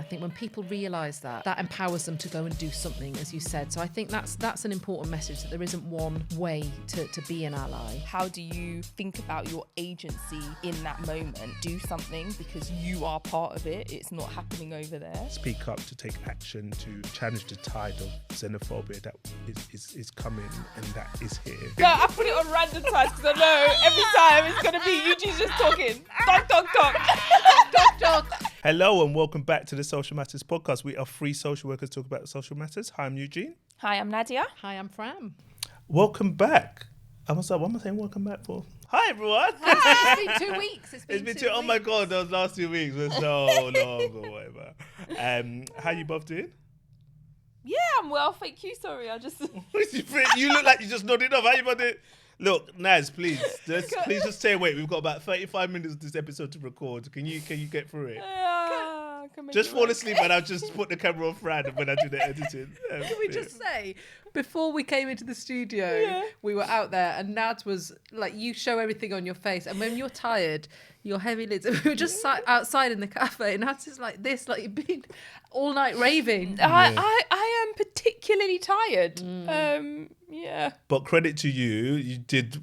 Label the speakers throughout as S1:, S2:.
S1: think when people realise that empowers them to go and do something, as you said. So I think that's an important message, that there isn't one way to be an ally.
S2: How do you think about your agency in that moment? Do something because you are part of it. It's not happening over there.
S3: Speak up, to take action, to challenge the tide of xenophobia that is coming and that is here.
S2: No, I put it on random times because I know every time it's going to be Eugene's just talking. Talk, talk, talk. Talk, talk.
S3: Hello and welcome back to the Social Matters podcast. We are three social workers talking about social matters. Hi, I'm Eugene.
S2: Hi, I'm Nadia.
S1: Hi, I'm Fran.
S3: Welcome back. I was like, what am I saying welcome back for? Hi, everyone.
S1: It's been 2 weeks. It's been two
S3: Oh my God, those last 2 weeks were so long or whatever. How you both doing?
S2: Yeah, I'm well, thank you. Sorry, I just...
S3: You look like you just nodded off. How you both doing? Look, Naz, please just stay away. We've got about 35 minutes of this episode to record. Can you get through it? Just fall asleep and I'll just put the camera on Fran when I do the editing.
S1: Can we just say, before we came into the studio, we were out there and Nads was like, you show everything on your face. And when you're tired, your heavy lids, and we were just outside in the cafe and Nads is like this, like you've been all night raving.
S2: I am particularly tired. Yeah.
S3: But credit to you, you did,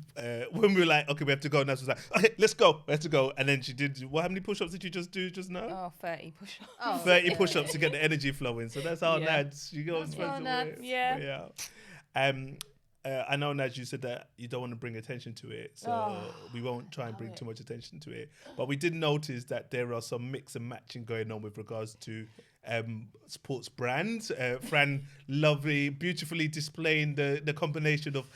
S3: when we were like, okay, we have to go, Nads was like, okay, let's go, we have to go. And then she did, how many push-ups did you just do just now?
S2: Oh, 30 push-ups.
S3: 30 push-ups to get the energy flowing. So that's how Nads, you go
S2: Nads. Yeah.
S3: I know, Naj, you said that you don't want to bring attention to it, so we won't try and bring too much attention to it. But we did notice that there are some mix and matching going on with regards to sports brands. Fran lovely, beautifully displaying the combination of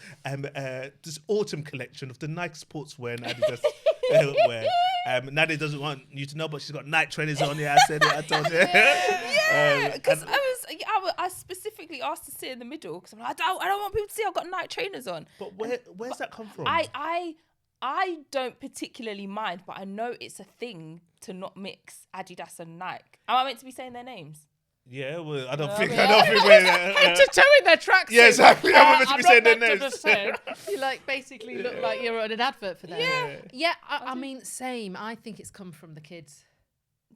S3: this autumn collection of the Nike sportswear and Adidas wear. Nadia doesn't want you to know, but she's got Nike trainers on. Yeah, I said it. I told her.
S2: Yeah, because I specifically asked to sit in the middle because I'm like, I don't want people to see I've got Nike trainers on.
S3: But where's that come from?
S2: I don't particularly mind, but I know it's a thing to not mix Adidas and Nike. Am I meant to be saying their names?
S3: Yeah, well, I don't think we're
S1: Just showing their tracks.
S3: Yeah, exactly. I'm meant to be saying their names.
S1: You like basically look like you're on an advert for them. Yeah. I mean, same. I think it's come from the kids.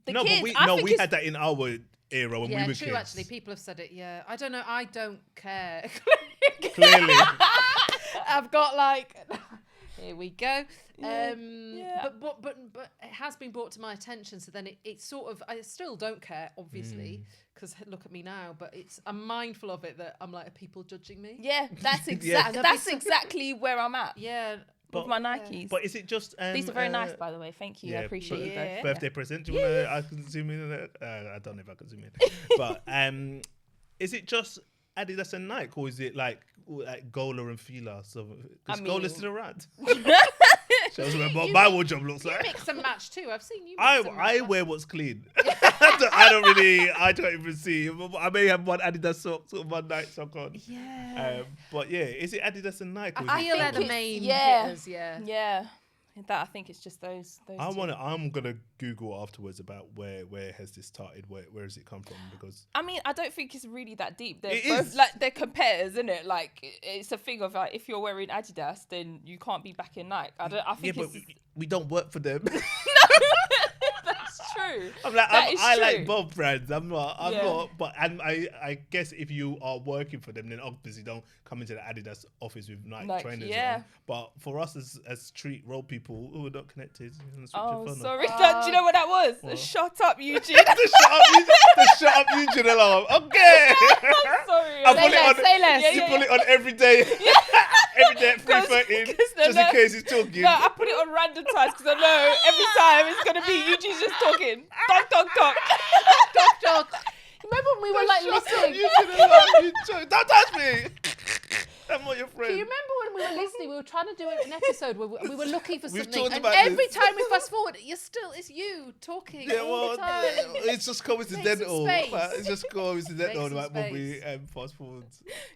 S3: But we had that in our era when we were kids.
S1: Yeah, true. Actually, people have said it. Yeah, I don't know. I don't care.
S3: Clearly,
S1: I've got like. Here we go. But it has been brought to my attention. So then it's sort of, I still don't care, obviously, because look at me now. But I'm mindful of it that I'm like, are people judging me?
S2: Yeah, that's exactly where I'm at.
S1: Yeah.
S2: With my Nikes.
S3: But is it just...
S2: these are very nice, by the way. Thank you. I appreciate you both.
S3: Birthday present. Do you want to... I can zoom in on that? I don't know if I can zoom in. But is it just Adidas and Nike, or is it like Gola and Fila? So, because Gola's still around. Shows what my wardrobe looks like.
S1: You mix and match too. I've seen you.
S3: I wear what's clean. I don't even see. I may have one Adidas socks or one Nike sock on.
S1: Yeah.
S3: But yeah, is it Adidas and Nike?
S1: I feel they're the main hitters.
S2: Yeah. That I think it's just those.
S3: I'm gonna Google afterwards about where has this started? Where has it come from? Because
S2: I mean, I don't think it's really that deep. They're both like they're competitors, isn't it? Like it's a thing of like if you're wearing Adidas, then you can't be back in Nike. I think. Yeah, but
S3: we don't work for them.
S2: That's true.
S3: I like both brands. I'm not. But I guess if you are working for them, then obviously don't come into the Adidas office with Nike trainers on. But for us as street road people who are not connected,
S2: sorry. Do you know what that was? What? Shut up, Eugene.
S3: the shut up, Eugene alarm. Okay.
S2: I'm sorry.
S1: Say less.
S3: You put it on every day. Every day at 3:13, just in case he's talking.
S2: No, I put it on random times because I know every time it's going to be Eugene's just talking. Talk.
S1: Remember when we were like listening?
S3: Don't touch me. I'm not your friend.
S1: Can you remember when we were listening? We were trying to do an episode where we were looking for something, and
S3: every
S1: time we fast forward, it's you talking all the time.
S3: It's just coincidental. It's just coincidental that when we fast forward.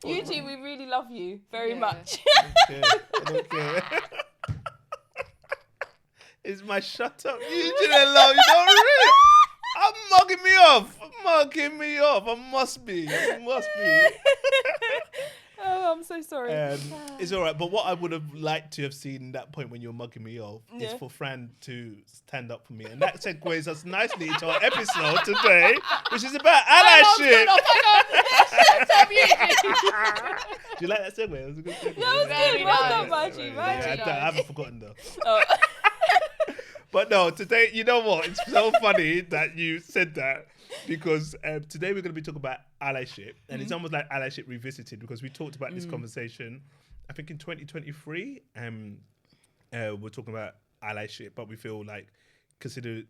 S2: Eugene, we really love you very much.
S3: I don't care. It's my shut up, Eugene alone. You know what? I'm mugging me off. I must be.
S2: Oh Oh, I'm so sorry.
S3: It's all right. But what I would have liked to have seen in that point when you were mugging me off is for Fran to stand up for me. And that segues us nicely into our episode today, which is about allyship. Do you like that segue? It was a good segue.
S2: Yeah, it was good. Well done, Margie.
S3: I haven't forgotten though. Oh. But no, today, you know what? It's so funny that you said that because today we're going to be talking about allyship. And it's almost like allyship revisited because we talked about this conversation, I think in 2023. We're talking about allyship, but we feel like considering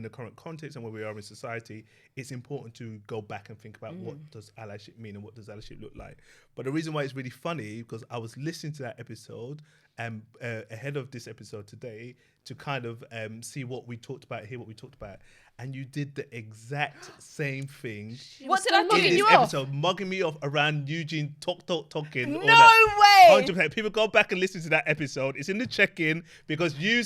S3: the current context and where we are in society, it's important to go back and think about what does allyship mean and what does allyship look like. But the reason why it's really funny, because I was listening to that episode ahead of this episode today to kind of see what we talked about, hear what we talked about. And you did the exact same thing.
S2: What did I do?
S3: In this episode, mugging me off around Eugene talking.
S2: No way!
S3: 100%. People go back and listen to that episode. It's in the check-in because you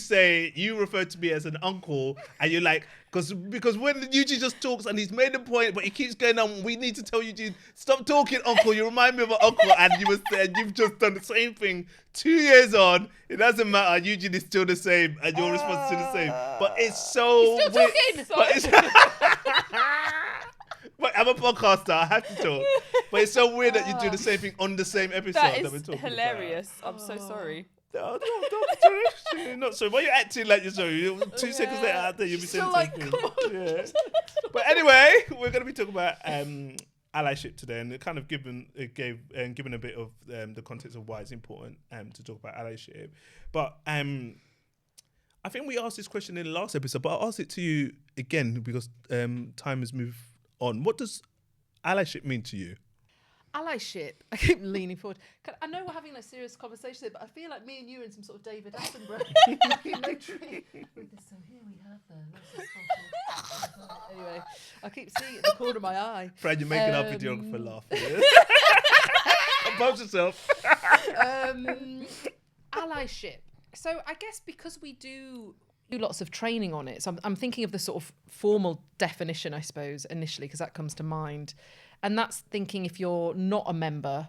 S3: refer to me as an uncle, and you're like, because when Eugene just talks and he's made a point, but he keeps going on, we need to tell Eugene, stop talking, uncle. You remind me of an uncle, and you've just done the same thing 2 years on. It doesn't matter. Eugene is still the same, and your response is still the same. But it's so
S1: He's still
S3: weird.
S1: talking.
S3: But I'm a podcaster. I have to talk. But it's so weird that you do the same thing on the same episode that we're
S2: is
S3: talking
S2: hilarious. About. I'm so sorry.
S3: No, don't. Not sorry. Why are you acting like you're sorry? 2 seconds later, after you'll be saying the same thing. Yeah. But anyway, we're going to be talking about allyship today, and it kind of given a bit of the context of why it's important to talk about allyship. But I think we asked this question in the last episode, but I'll ask it to you again because time has moved on. What does allyship mean to you?
S1: Allyship. I keep leaning forward. I know we're having a serious conversation here, but I feel like me and you are in some sort of David Attenborough documentary. So here we have anyway, I keep seeing it in the corner of my eye.
S3: Fran, you're making our videographer laugh. Compose yourself.
S1: Allyship. So I guess because we do lots of training on it, so I'm thinking of the sort of formal definition, I suppose, initially, because that comes to mind. And that's thinking if you're not a member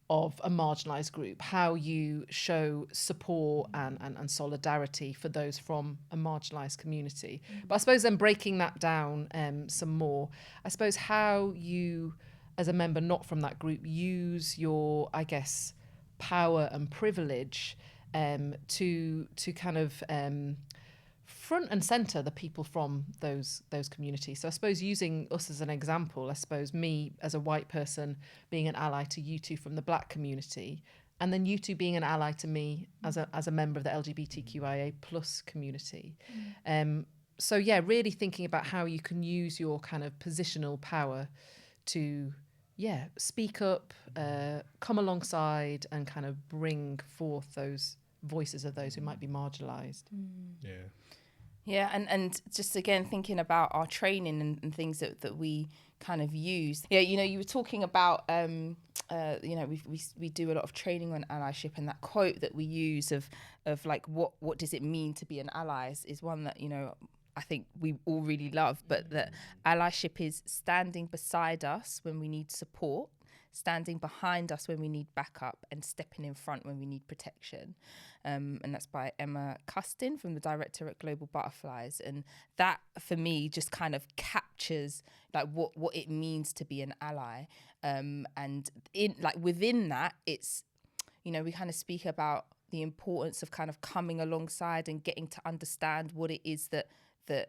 S1: of a marginalised group, how you show support and solidarity for those from a marginalised community. But I suppose then breaking that down some more, I suppose how you, as a member not from that group, use your, I guess, power and privilege to kind of front and centre the people from those communities. So I suppose using us as an example, I suppose me as a white person being an ally to you two from the black community, and then you two being an ally to me as a member of the LGBTQIA plus community. So yeah, really thinking about how you can use your kind of positional power to speak up, come alongside and kind of bring forth those voices of those who might be marginalised.
S2: Yeah, and just again thinking about our training and things that we kind of use. Yeah, you were talking about we do a lot of training on allyship, and that quote that we use of like what does it mean to be an ally is one that I think we all really love, but that allyship is standing beside us when we need support, standing behind us when we need backup, and stepping in front when we need protection. And that's by Emma Custin, from the director at Global Butterflies. And that, for me, just kind of captures like what it means to be an ally. And within that, it's, we kind of speak about the importance of kind of coming alongside and getting to understand what it is that the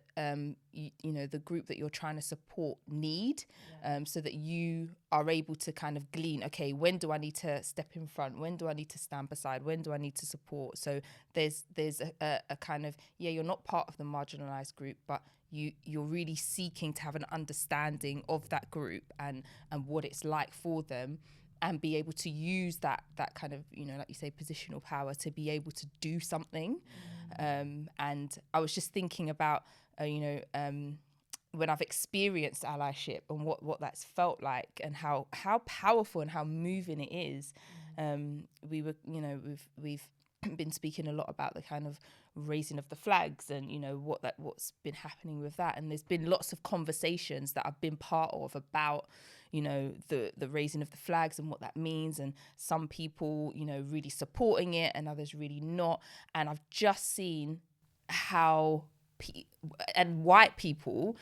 S2: group that you're trying to support need, so that you are able to kind of glean, okay, when do I need to step in front? When do I need to stand beside? When do I need to support? So there's a kind of, you're not part of the marginalised group, but you're really seeking to have an understanding of that group and what it's like for them, and be able to use that kind of, like you say, positional power to be able to do something. And I was just thinking about, when I've experienced allyship and what that's felt like, and how powerful and how moving it is. We've been speaking a lot about the kind of raising of the flags and what's been happening with that, and there's been lots of conversations that I've been part of about you know, the raising of the flags and what that means, and some people, you know, really supporting it and others really not. And I've just seen how and white people,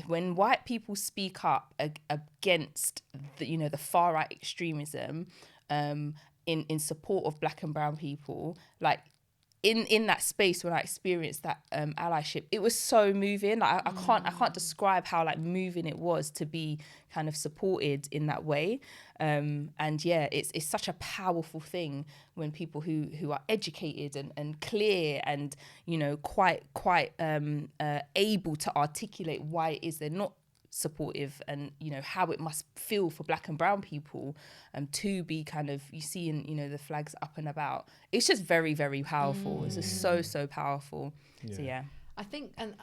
S2: when white people speak up against the, you know, the far right extremism, in support of black and brown people, like in that space when I experienced that allyship, it was so moving. Like I can't describe how like moving it was to be kind of supported in that way. And yeah, it's such a powerful thing when people who are educated and clear and, you know, quite able to articulate why it is they're not supportive, and, you know, how it must feel for black and brown people to be kind of, you see in, you know, the flags up and about. It's just very, very powerful. It's just so powerful. So yeah,
S1: I think, and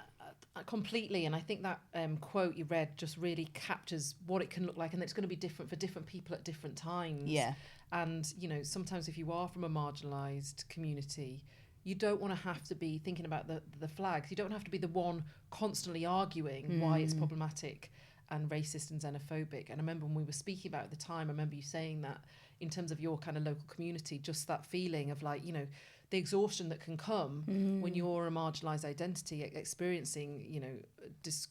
S1: completely, and I think that quote you read just really captures what it can look like, and it's going to be different for different people at different times.
S2: Yeah.
S1: And, you know, sometimes if you are from a marginalised community, you don't want to have to be thinking about the flags. You don't have to be the one constantly arguing why it's problematic and racist and xenophobic. And I remember when we were speaking about it at the time, I remember you saying that in terms of your kind of local community, just that feeling of like, you know, the exhaustion that can come when you're a marginalised identity experiencing, you know,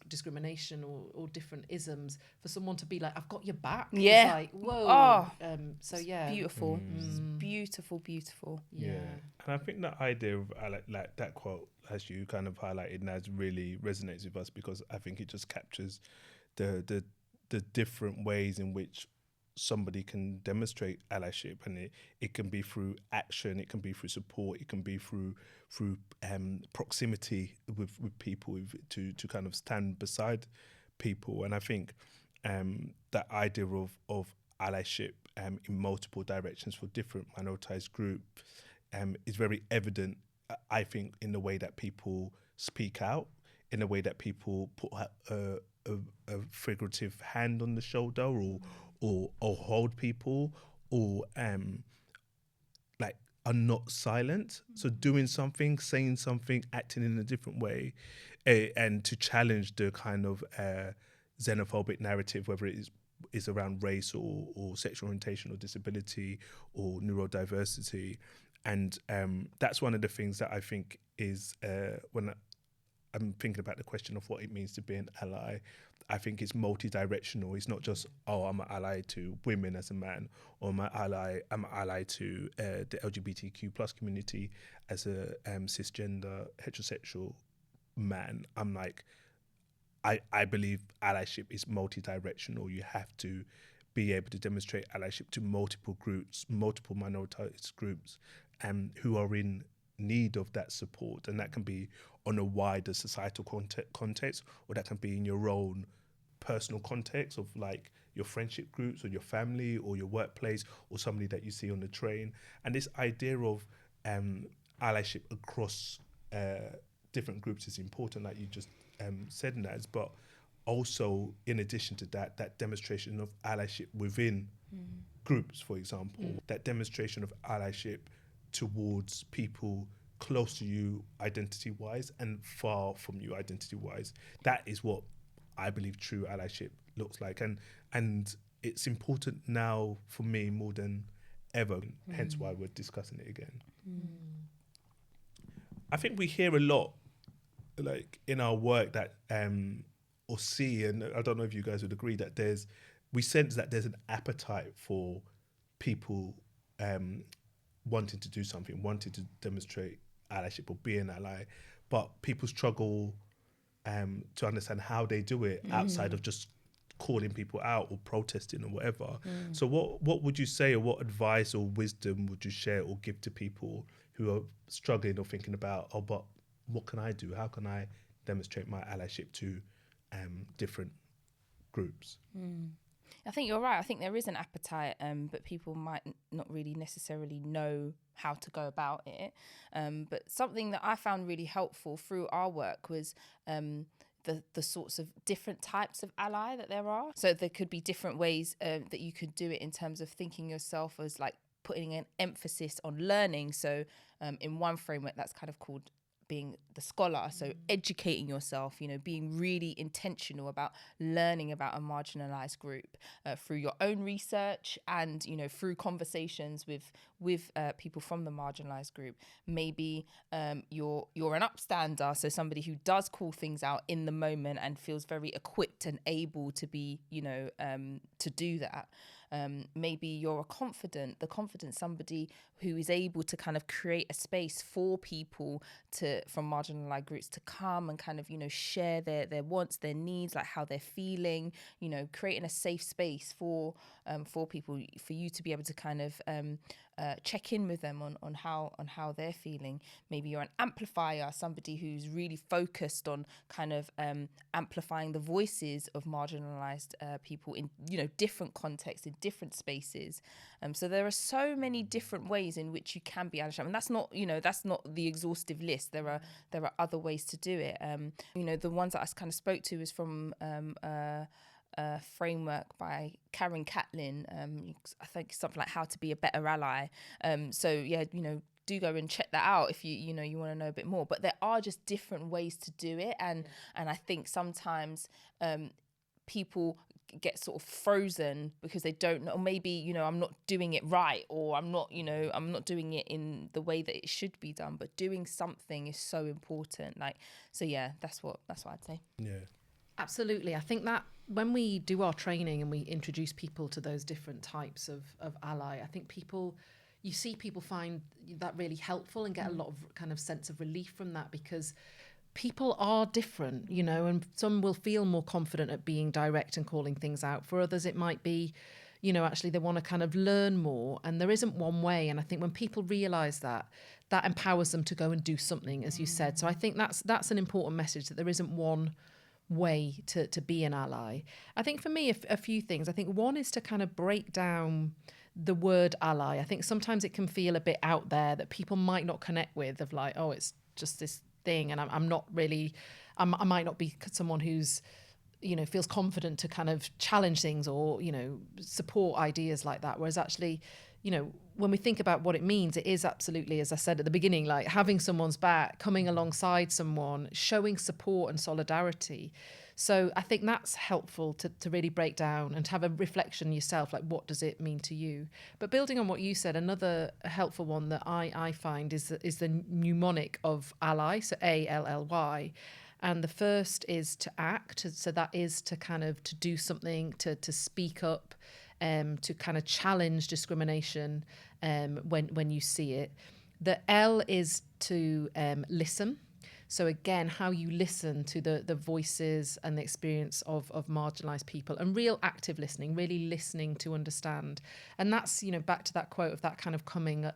S1: discrimination or different isms, for someone to be like, I've got your back.
S2: Yeah.
S1: It's like, whoa.
S2: Oh,
S1: so yeah.
S2: beautiful. It's beautiful.
S1: Yeah.
S3: And I think that idea of like that quote, as you kind of highlighted, Naz, really resonates with us, because I think it just captures the different ways in which somebody can demonstrate allyship, and it can be through action, it can be through support, it can be through proximity with people, to kind of stand beside people. And I think that idea of allyship in multiple directions for different minoritized groups is very evident, I think, in the way that people speak out, in the way that people put a figurative hand on the shoulder, or hold people, or like are not silent. So doing something, saying something, acting in a different way, and to challenge the kind of xenophobic narrative, whether it is around race or sexual orientation or disability or neurodiversity. And that's one of the things that I think is, when I'm thinking about the question of what it means to be an ally, I think it's multi-directional. It's not just, oh, I'm an ally to women as a man, or I'm an ally to the LGBTQ plus community as a cisgender heterosexual man. I'm like, I believe allyship is multi-directional. You have to be able to demonstrate allyship to multiple groups, multiple minoritized groups, who are in need of that support. And that can be on a wider societal context, or that can be in your own personal context of like your friendship groups or your family or your workplace or somebody that you see on the train. And this idea of allyship across different groups is important, like you just said, Naz, but also in addition to that, that demonstration of allyship within groups, for example, that demonstration of allyship towards people close to you identity-wise and far from you identity-wise. That is what I believe true allyship looks like, and it's important now for me more than ever, hence why we're discussing it again. I think we hear a lot, like in our work, that or see, and I don't know if you guys would agree, that we sense that there's an appetite for people wanting to do something, wanting to demonstrate allyship or be an ally, but people struggle to understand how they do it outside of just calling people out or protesting or whatever. So what would you say, or what advice or wisdom would you share or give to people who are struggling or thinking about, oh, but what can I do? How can I demonstrate my allyship to different groups?
S2: I think you're right. I think there is an appetite, but people might not really necessarily know how to go about it. But something that I found really helpful through our work was the sorts of different types of ally that there are. So there could be different ways that you could do it in terms of thinking yourself as like putting an emphasis on learning. So in one framework that's kind of called being the scholar, so educating yourself, you know, being really intentional about learning about a marginalized group through your own research and, you know, through conversations with people from the marginalized group. Maybe you're an upstander, so somebody who does call things out in the moment and feels very equipped and able to be, you know, to do that. Maybe you're the confident somebody who is able to kind of create a space for people from marginalized groups to come and kind of, you know, share their wants, their needs, like how they're feeling, you know, creating a safe space for people, for you to be able to kind of check in with them on how they're feeling. Maybe you're an amplifier, somebody who's really focused on kind of amplifying the voices of marginalized people in, you know, different contexts, in different spaces. So there are so many different ways in which you can be Allyship, and that's not the exhaustive list. There are other ways to do it. You know, the ones that I kind of spoke to is from a framework by Karen Catlin. I think something like How to Be a Better Ally. So yeah, you know, do go and check that out if you want to know a bit more. But there are just different ways to do it, and I think sometimes people get sort of frozen because they don't know, or maybe, you know, I'm not doing it right, or I'm not doing it in the way that it should be done. But doing something is so important. Like, so yeah, that's what I'd say.
S3: Yeah.
S1: Absolutely. I think that when we do our training and we introduce people to those different types of ally, I think you see people find that really helpful and get a lot of kind of sense of relief from that, because people are different, you know, and some will feel more confident at being direct and calling things out. For others, it might be, you know, actually they want to kind of learn more, and there isn't one way. And I think when people realise that empowers them to go and do something, as you said. So I think that's an important message, that there isn't one way to be an ally. I think for me, a few things. I think one is to kind of break down the word ally. I think sometimes it can feel a bit out there that people might not connect with, of like, oh, it's just this thing, and I'm not really, I might not be someone who's, you know, feels confident to kind of challenge things or, you know, support ideas like that. Whereas actually, you know, when we think about what it means, it is absolutely, as I said at the beginning, like having someone's back, coming alongside someone, showing support and solidarity. So I think that's helpful to really break down and to have a reflection yourself, like what does it mean to you? But building on what you said, another helpful one that I find is the mnemonic of ally, so ALLY. And the first is to act. So that is to kind of to do something, to speak up, to kind of challenge discrimination when you see it. The L is to listen. So again, how you listen to the voices and the experience of marginalised people, and real active listening, really listening to understand. And that's, you know, back to that quote of that kind of coming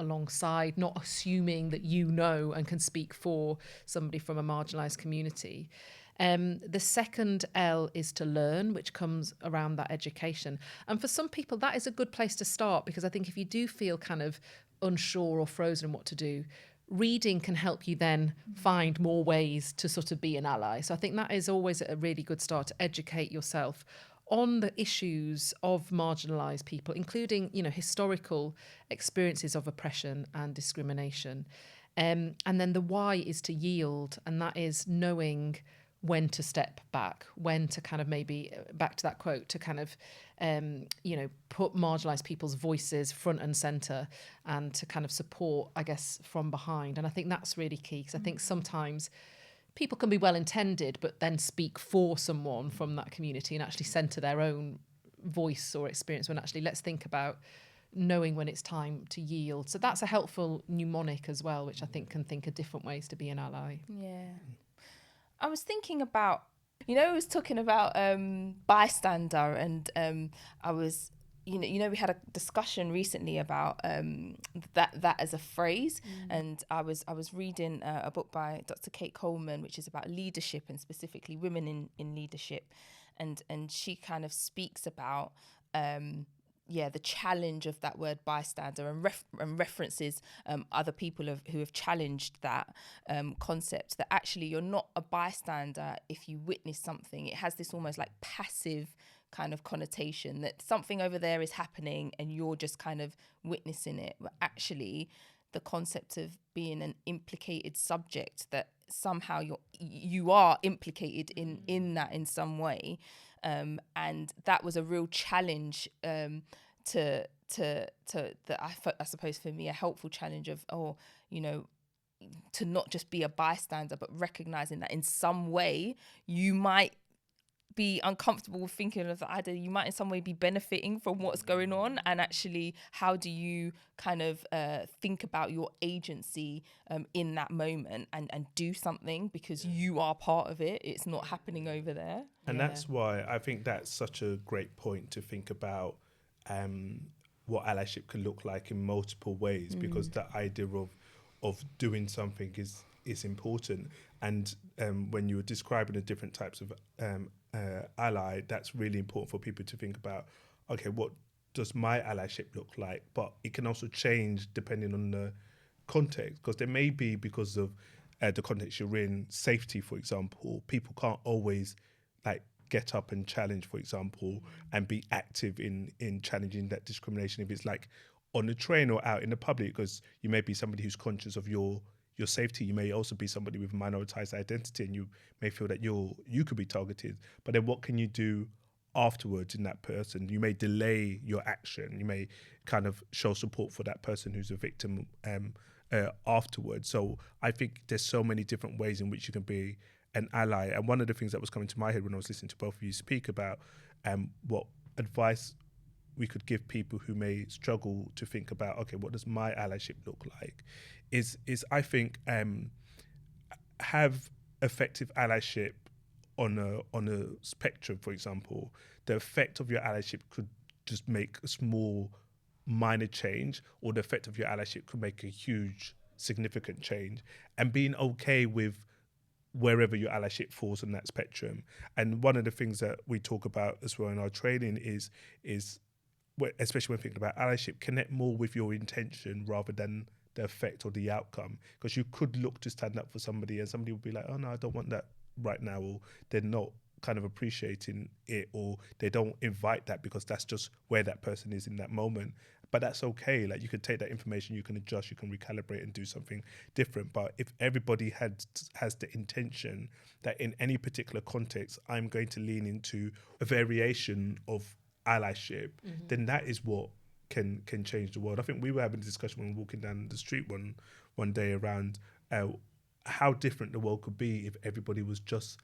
S1: alongside, not assuming that you know and can speak for somebody from a marginalised community. The second L is to learn, which comes around that education. And for some people, that is a good place to start, because I think if you do feel kind of unsure or frozen in what to do, reading can help you then find more ways to sort of be an ally. So I think that is always a really good start, to educate yourself on the issues of marginalised people, including, you know, historical experiences of oppression and discrimination. And then the Y is to yield, and that is knowing when to step back, when to kind of maybe, back to that quote, to kind of, you know, put marginalised people's voices front and centre, and to kind of support, I guess, from behind. And I think that's really key, because I think sometimes people can be well intended, but then speak for someone from that community and actually centre their own voice or experience, when actually let's think about knowing when it's time to yield. So that's a helpful mnemonic as well, which I think can think of different ways to be an ally.
S2: Yeah. I was thinking about, you know, I was talking about bystander, and I was, you know, we had a discussion recently about that as a phrase, and I was reading a book by Dr. Kate Coleman, which is about leadership, and specifically women in leadership, and she kind of speaks about the challenge of that word bystander, and references other people who have challenged that concept, that actually you're not a bystander if you witness something. It has this almost like passive kind of connotation, that something over there is happening and you're just kind of witnessing it. But actually, the concept of being an implicated subject, that somehow you are implicated in that in some way, and that was a real challenge to that I suppose for me, a helpful challenge of, to not just be a bystander, but recognizing that in some way you might be uncomfortable with thinking of the idea, you might in some way be benefiting from what's going on, and actually how do you kind of think about your agency in that moment and do something, because you are part of it, it's not happening over there.
S3: And that's why I think that's such a great point to think about what allyship can look like in multiple ways, because the idea of doing something is important. And when you were describing the different types of ally, that's really important for people to think about, okay, what does my allyship look like? But it can also change depending on the context, because there may be, because of the context you're in, safety, for example, people can't always like get up and challenge, for example, and be active in challenging that discrimination if it's like on the train or out in the public, because you may be somebody who's conscious of your safety. You may also be somebody with a minoritized identity, and you may feel that you could be targeted. But then what can you do afterwards in that person? You may delay your action. You may kind of show support for that person who's a victim afterwards. So I think there's so many different ways in which you can be an ally. And one of the things that was coming to my head when I was listening to both of you speak about what advice we could give people who may struggle to think about, okay, what does my allyship look like, is I think have effective allyship on a spectrum. For example, the effect of your allyship could just make a small minor change, or the effect of your allyship could make a huge significant change, and being okay with wherever your allyship falls on that spectrum. And one of the things that we talk about as well in our training is especially when thinking about allyship, connect more with your intention rather than the effect or the outcome. Because you could look to stand up for somebody and somebody will be like, oh no, I don't want that right now, or they're not kind of appreciating it, or they don't invite that because that's just where that person is in that moment. But that's okay. Like, you can take that information, you can adjust, you can recalibrate and do something different. But if everybody has the intention that in any particular context, I'm going to lean into a variation of allyship, then that is what can change the world. I think we were having a discussion when we were walking down the street one day around how different the world could be if everybody was just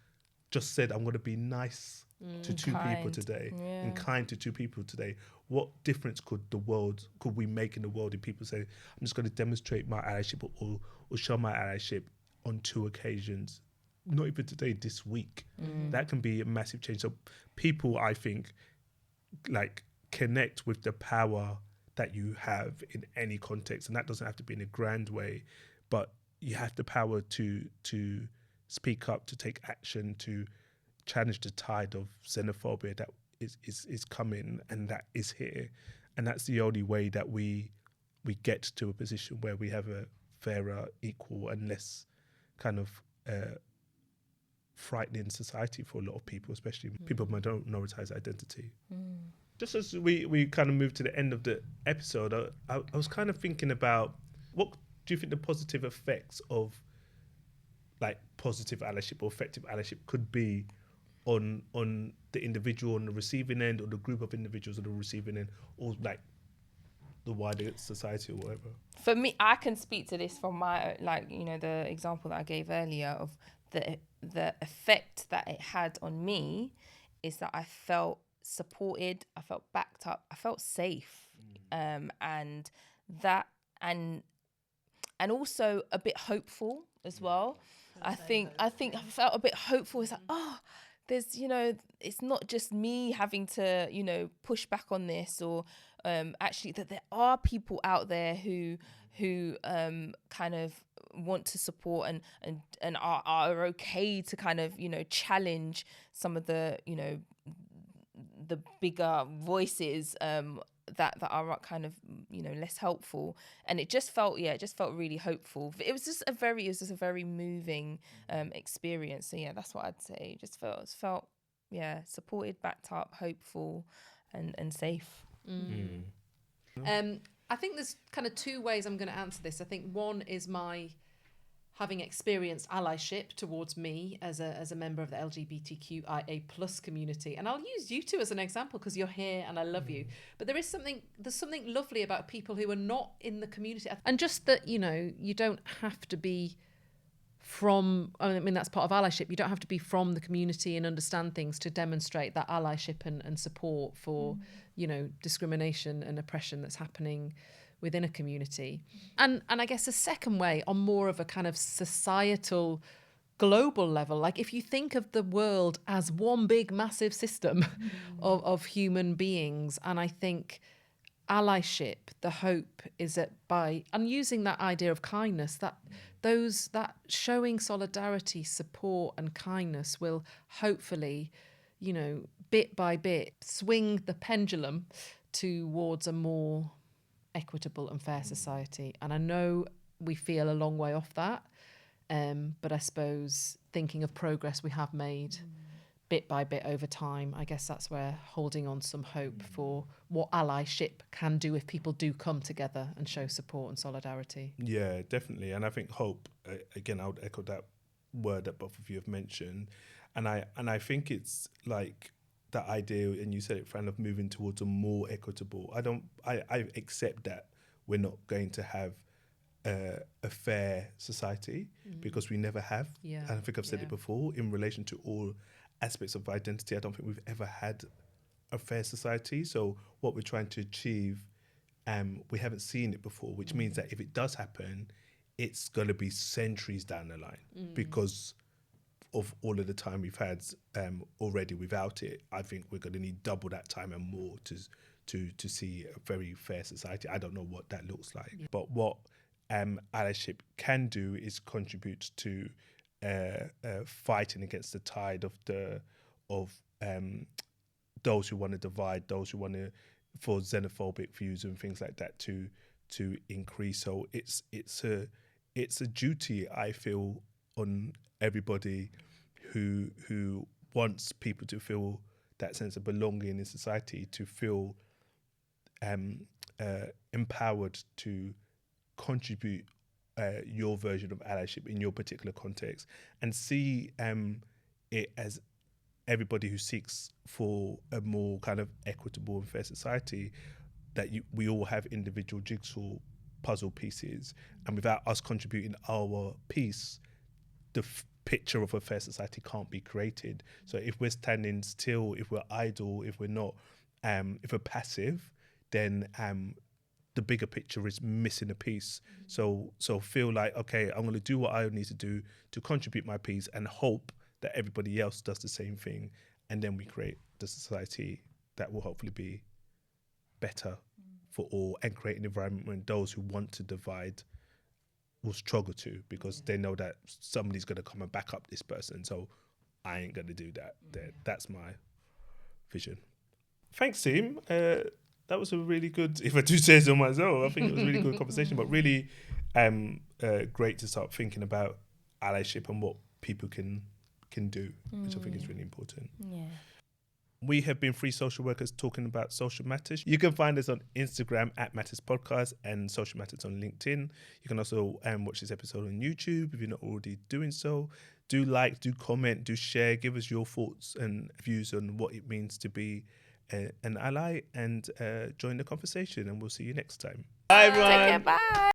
S3: said, I'm going to be nice to two people today, and kind to two people today. What difference could we make in the world if people say, I'm just going to demonstrate my allyship or show my allyship on 2 occasions, not even today, this week. That can be a massive change. So people, I think, like, connect with the power that you have in any context, and that doesn't have to be in a grand way, but you have the power to speak up, to take action, to challenge the tide of xenophobia that is coming and that is here. And that's the only way that we get to a position where we have a fairer, equal, and less kind of frightening society for a lot of people, especially people with minoritized identity. Just as we kind of move to the end of the episode, I was kind of thinking about, what do you think the positive effects of like positive allyship or effective allyship could be on the individual on the receiving end, or the group of individuals on the receiving end, or like the wider society or whatever?
S2: For me, I can speak to this from my, like, the example that I gave earlier of the effect that it had on me is that I felt supported, I felt backed up, I felt safe, and also a bit hopeful as well. I think I felt a bit hopeful. It's like, there's, it's not just me having to, push back on this, or actually that there are people out there who kind of want to support and are okay to kind of, challenge some of the, the bigger voices that are kind of, less helpful. And it just felt really hopeful. It was just a very moving experience. So yeah, that's what I'd say. It just felt supported, backed up, hopeful, and safe.
S1: I think there's kind of two ways I'm going to answer this. I think one is my having experienced allyship towards me as a member of the LGBTQIA plus community. And I'll use you two as an example because you're here and I love you. But there's something lovely about people who are not in the community. And just that, you know, you don't have to be from, I mean, that's part of allyship. You don't have to be from the community and understand things to demonstrate that allyship and support for, you know, discrimination and oppression that's happening within a community. And I guess a second way, on more of a kind of societal global level, like if you think of the world as one big massive system of human beings, and I think allyship, the hope is that by, and using that idea of kindness, that showing solidarity, support and kindness will hopefully, you know, bit by bit swing the pendulum towards a more equitable and fair society. And I know we feel a long way off that, but I suppose thinking of progress we have made bit by bit over time, I guess that's where holding on some hope for what allyship can do if people do come together and show support and solidarity.
S3: Yeah, definitely. And I think hope, again, I would echo that word that both of you have mentioned. And I think it's like that idea, and you said it, Fran, of moving towards a more equitable. I accept that we're not going to have a fair society because we never have.
S1: Yeah.
S3: And I think I've said it before, in relation to all aspects of identity, I don't think we've ever had a fair society. So what we're trying to achieve, we haven't seen it before, which means that if it does happen, it's going to be centuries down the line because of all of the time we've had already without it. I think we're going to need double that time and more to see a very fair society. I don't know what that looks like, but what allyship can do is contribute to fighting against the tide of those who want to divide, those who want to, for xenophobic views and things like that to increase. So it's a duty, I feel, on everybody who wants people to feel that sense of belonging in society, to feel empowered to contribute your version of allyship in your particular context, and see it as everybody who seeks for a more kind of equitable and fair society, that we all have individual jigsaw puzzle pieces, and without us contributing our piece, the picture of a fair society can't be created. So if we're standing still, if we're idle, if we're not, if we're passive, then the bigger picture is missing a piece. So feel like, okay, I'm going to do what I need to do to contribute my piece and hope that everybody else does the same thing. And then we create the society that will hopefully be better for all, and create an environment when those who want to divide will struggle to, because they know that somebody's going to come and back up this person. So I ain't going to do that. That's my vision. Thanks, team. That was a really good, if I do say so myself, I think it was a really good conversation, but really great to start thinking about allyship and what people can do, which I think is really important.
S2: Yeah.
S3: We have been Free Social Workers talking about social matters. You can find us on Instagram at Matters Podcast and Social Matters on LinkedIn. You can also watch this episode on YouTube if you're not already doing so. Do like, do comment, do share, give us your thoughts and views on what it means to be an ally, and join the conversation, and we'll see you next time. Bye everyone.
S2: Take care, bye.